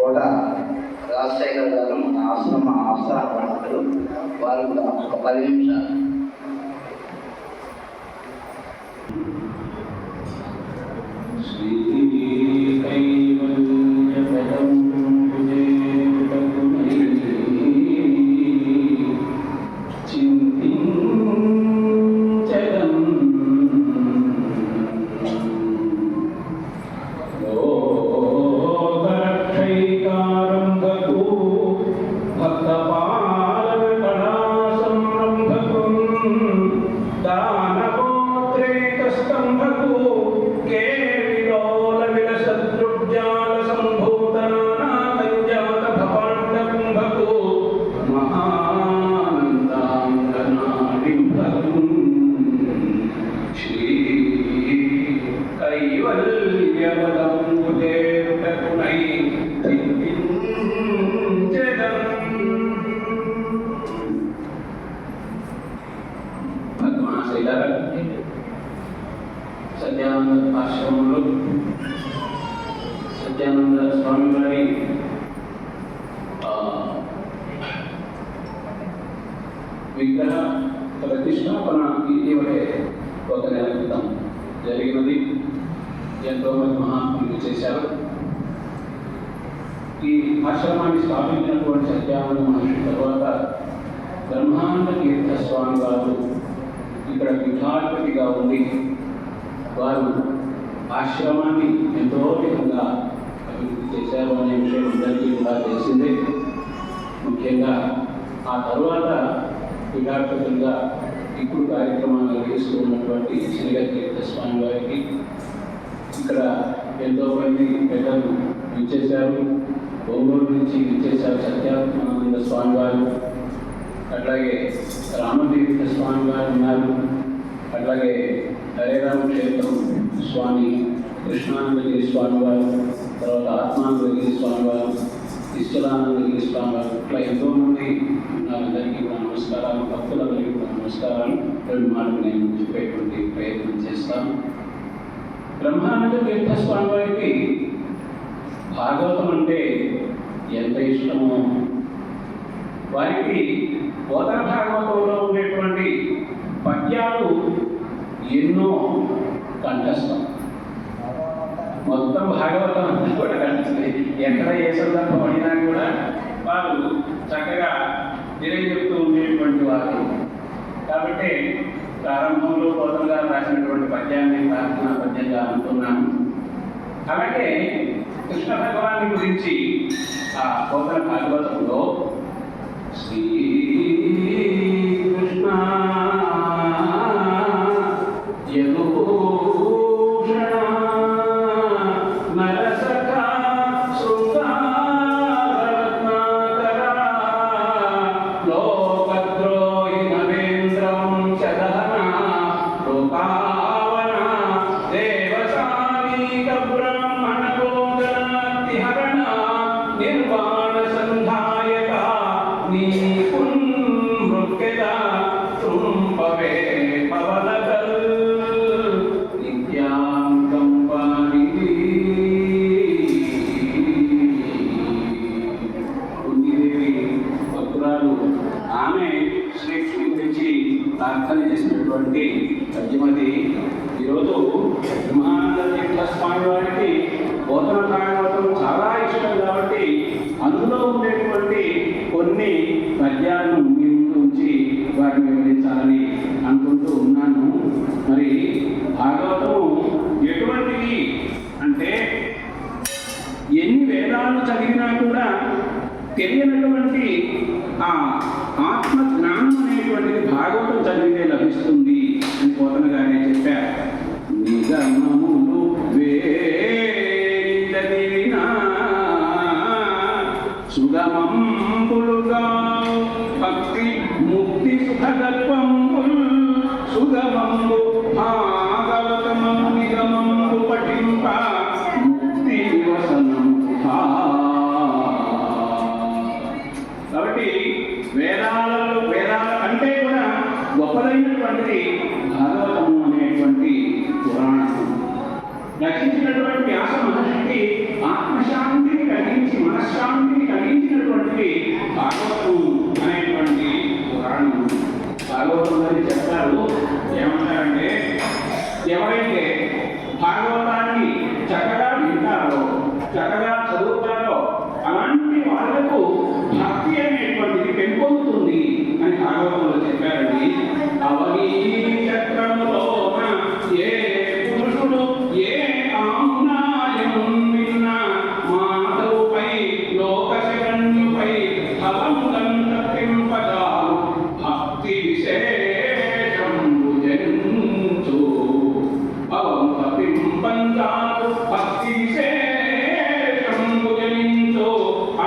కోట రాజశేఖర్ గారు మన ఆశ్రమ ఆస్థాన పండితులు, వారు కూడా ఒక 10 నిమిషాలు. సత్యానంద ఆశ్రమంలో సత్యానంద స్వామి వారి విగ్రహ ప్రతిష్టాపన ఇటీవలే ఒక నెల క్రితం జరిగినది. ఎంతోమంది మహాత్ములు చేశారు. ఈ ఆశ్రమాన్ని స్థాపించినటువంటి సత్యానంద మహర్షి తర్వాత బ్రహ్మానంద తీర్థ స్వామి వారు ఇక్కడ పీఠాధిపతిగా ఉండి వారు ఆశ్రమాన్ని ఎంతో విధంగా అభివృద్ధి చేశారు అనే విషయం అందరికీ కూడా తెలిసిందే. ముఖ్యంగా ఆ తరువాత పీఠాధిపతులుగా ఇప్పుడు కార్యక్రమాలు నిర్వహిస్తూ ఉన్నటువంటి శ్రీగర్ తీర్థ స్వామి వారికి ఇక్కడ ఎంతోమంది పెద్దలు విచ్చేశారు. ఒంగోలు నుంచి విచ్చేశారు సత్యానంద స్వామి వారు, అట్లాగే రామతీర్థ స్వామి వారు ఉన్నారు, అట్లాగే హరేరామ క్షేత్రం స్వామి కృష్ణానందగిరి స్వామి వారు, తర్వాత ఆత్మానందగిరి స్వామి వారు, నిశ్చలానందగిరి స్వామి వారు, ఇట్లా ఎంతోమంది అందరికీ కూడా నమస్కారాలు. భక్తులందరికీ కూడా నమస్కారాలు. 2 మాటలు నేను చెప్పేటువంటి ప్రయత్నం చేస్తాను. బ్రహ్మానంద తీర్థ స్వామి వారికి భాగవతం అంటే ఎంత ఇష్టమో, వారికి బోధన భాగవతంలో ఉండేటువంటి పద్యాలు ఎన్నో కంఠస్థం. మొత్తం భాగవతం కూడా కంఠస్థం. ఎక్కడ ఏ సందర్భం పడినా కూడా వారు చక్కగా తెలియజెప్తూ ఉండేటువంటి వారు. కాబట్టి ప్రారంభంలో బోధన గారు రాసినటువంటి పద్యాన్ని ప్రార్థనా పద్యంగా అనుకున్నాను. అలాగే కృష్ణ భగవాన్ని గురించి ఆ బోధన భాగవతంలో శ్రీ కృష్ణ ఆమె శ్రీకృష్ణుని గురించి ప్రార్థన చేసినటువంటి పద్యమది. ఈరోజు బ్రహ్మానంద తీర్థ స్వామి వారికి బోధన భాగవతం చాలా ఇష్టం కాబట్టి అందులో ఉండేటువంటి కొన్ని పద్యాలను మీ ముందు ఉంచి వారిని వివరించాలని అనుకుంటూ ఉన్నాను. మరి భాగవతము ఎటువంటిది అంటే ఎన్ని వేదాలు చదివినా కూడా తెలియనటువంటి ఆ ఆత్మ జ్ఞానం అనేటువంటిది భాగవతం చదివితే లభిస్తుంది అని బోధన గారే చెప్పారు. నిగమములు వేదినా సుగమంబులుగా భక్తి ముక్తి సుఖగల్పంబుల్ సుగమంబు భాగవతము నిగమంబు పఠింప ముక్తి వసనం. కాబట్టి వేదాల కంటే కూడా గొప్పదైనటువంటిది భాగవతము అనేటువంటి పురాణం. రచించినటువంటి వ్యాస మహర్షికి ఆత్మశాంతిని కలిగించి మనశ్శాంతి చక్కగా చదువుతారో అలాంటి వాళ్ళకు భక్తి అనేటువంటిది పెంపొందుతుంది అని భాగవతంలో చెప్పారండి. అవనీ చక్రములోన ఏ పురుషుడు ఏ ఆమ్నాయమున్ విన్న మాధవుపై లోకశరణ్యుపై ఫలములను తప్పింపజాలు భక్తి విశేషంబు జనించు అవము తప్పింపంజాలు భక్తి విశేషంబు జనించు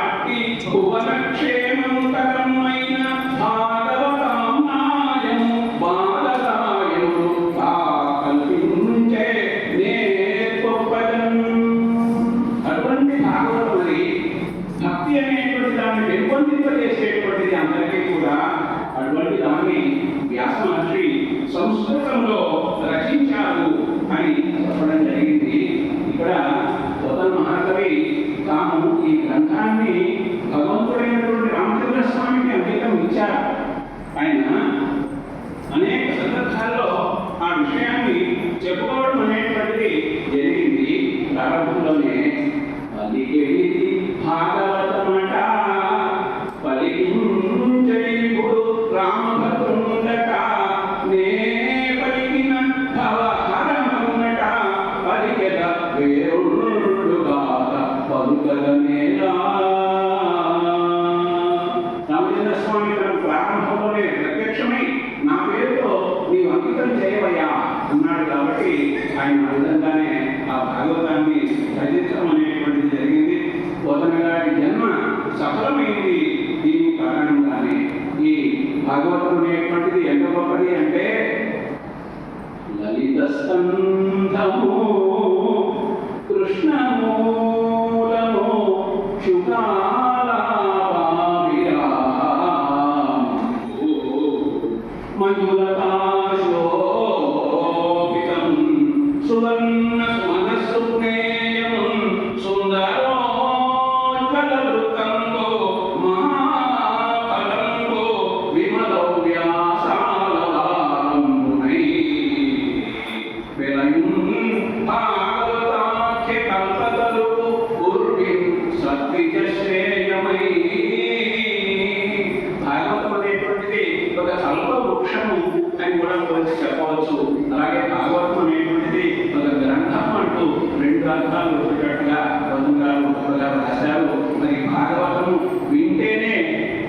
అట్టి భువనక్షేమంకరమైన భాగవతామ్నాయము బాలరాయముడు తా కల్పించే నేర్పొప్పదన్. అటువంటి భాగవతుడి భక్తి అనేటువంటి దాన్ని పెంపొందింపజేసేటువంటిది అందరికీ కూడా. అటువంటి దాన్ని వ్యాస మహర్షి సంస్కృతంలో రచించారు అని చెప్పడం జరిగింది. ఇక్కడ పోతన మహాకవి తాను ఈ గ్రంథాన్ని భగవంతుడైనటువంటి రామచంద్ర స్వామికి అంకితం ఇచ్చారు. ఆయన అనేక సందర్భాల్లో ఆ విషయాన్ని చెప్పుకోవడం అనేటువంటిది జరిగింది. ప్రారంభంలోనే పలికేది భాగవతమట పలికించైపుడు రామభద్రుండట నే పలికిన భవహరమన్నట పలికెద వేరుడుగాక పలుకగనేలా. రామచంద్ర స్వామి తన ప్రారంభంలోనే ప్రత్యక్షమై నా పేరుతో నీవు అంకితం చేయవయ్యా అన్నాడు. కాబట్టి ఆయన ఆ విధంగానే ఆ భాగవతాన్ని రచించడం అనేటువంటిది జరిగింది. పోతన గారి జన్మ సఫలమైంది దీని కారణంగానే. ఈ భాగవతం అనేటువంటిది ఎంత గొప్పది అంటే లలిత స్కంధము కృష్ణమూలము శుకాలాభిరామము మధురతాశోభితం సువర్ణ మనస్సుజ్ఞేయం సుందరోజ్వలవృతంగో మహాఫలంగో విమలో వ్యాసాలవారంబునై వెలయున్ భాగవతాఖ్య కల్పతరువు ఉర్విం సద్విజ శ్రేయమై. భాగవతం అనేటువంటిది ఒక కల్ప వృక్షము అని కూడా గురించి చెప్పవచ్చు. అలాగే భాగవతం అనేటువంటిది ఒక గ్రంథం అంటూ రెండు గ్రంథాలు వచ్చేటట్టుగా బంధుగారు గొప్పగా రాశారు. మరి భాగవతము వింటేనే,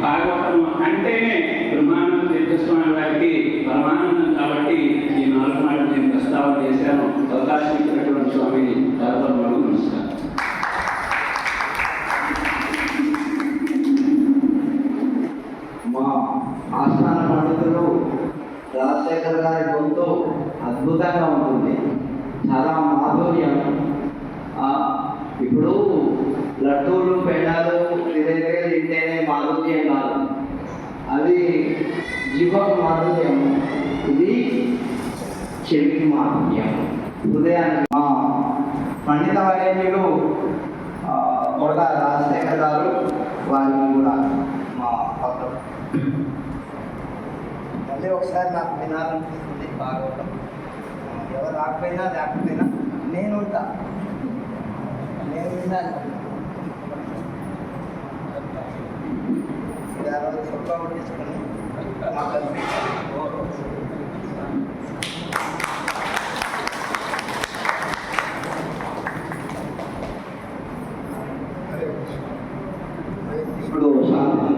భాగవతము అంటేనే బ్రహ్మానంద తీర్థస్వామి వారికి పరమానందం. కాబట్టి ఈ 4 మాటలు నేను ప్రస్తావన చేశాను. అవకాశం ఇచ్చినటువంటి స్వామిని నమస్కారం. మా ఆస్థాన పండితులు రాజశేఖర్ గారి గొంతు అద్భుతంగా ఉంటుంది, చాలా మాధుర్యం. ఇప్పుడు లడ్డూలు పెళ్ళాలు ఇదైతే తింటేనే మాధుర్యం కాదు, అది జీవకు మాధుర్యం, ఇది చెవికి మాధుర్యం, హృదయానికి. మా పండిత వర్యులు కొడక రాజశేఖర్ గారు వారిని కూడా మా పక్కన మళ్ళీ ఒకసారి నాకు వినాలనిపిస్తుంది భాగవతం. ఎవరు రాకపోయినా లేకపోయినా నేను ఉంటా, నేను విన్నాను. ఇది ఆ రోజు చొక్కా కొట్టించుకొని మాకు ఇప్పుడు శాంతి